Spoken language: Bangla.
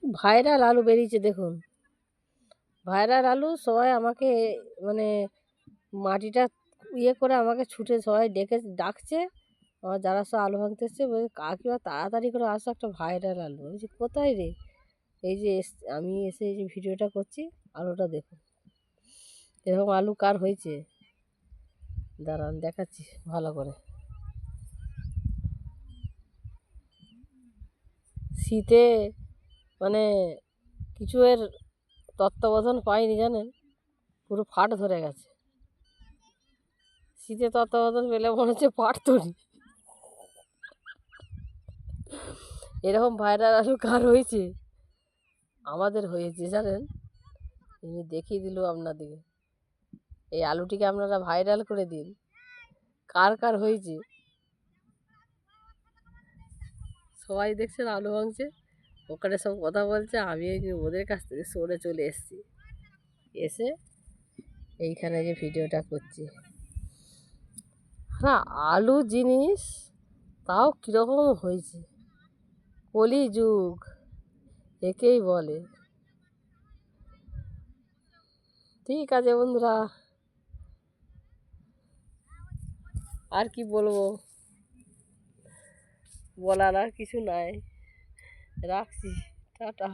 ভাইরাল আলু বেরিয়েছে দেখুন, ভাইরাল আলু। সবাই আমাকে মানে মাটিটা করে আমাকে ছুটে সবাই ডাকছে। আমার যারা সব আলু ভাঙতে এসছে বলছে, কাকিমা তাড়াতাড়ি করে আসো, একটা ভাইরাল আলু। বলছি কোথায় রে? এই যে আমি এসে এই যে ভিডিওটা করছি, আলুটা দেখুন। এরকম আলু কার হয়েছে দাঁড়ান দেখাচ্ছি ভালো করে। শীতে মানে কিছু এর তত্ত্বাবধান পাইনি জানেন, পুরো ফাট ধরে গেছে। শীতে তত্ত্বাবধান পেলে মনে হচ্ছে পারতনি। এরকম ভাইরাল আলু কার হয়েছে? আমাদের হয়েছে জানেন, আমি দেখিয়ে দিল আপনাদেরকে। এই আলুটিকে আপনারা ভাইরাল করে দিন, কার কার হয়েছে। সবাই দেখছেন আলু ভাঙছে, ওখানে সব কথা বলছে, আমি এই যে ওদের কাছ থেকে সরে চলে এসেছি, এসে এইখানে যে ভিডিওটা করছি। হ্যাঁ, আলু জিনিস তাও কীরকম হয়েছে, কলিযুগ একেই বলে। ঠিক আছে বন্ধুরা, আর কি বলবো, বলার আর কিছু নাই, রাখছি, টাটা।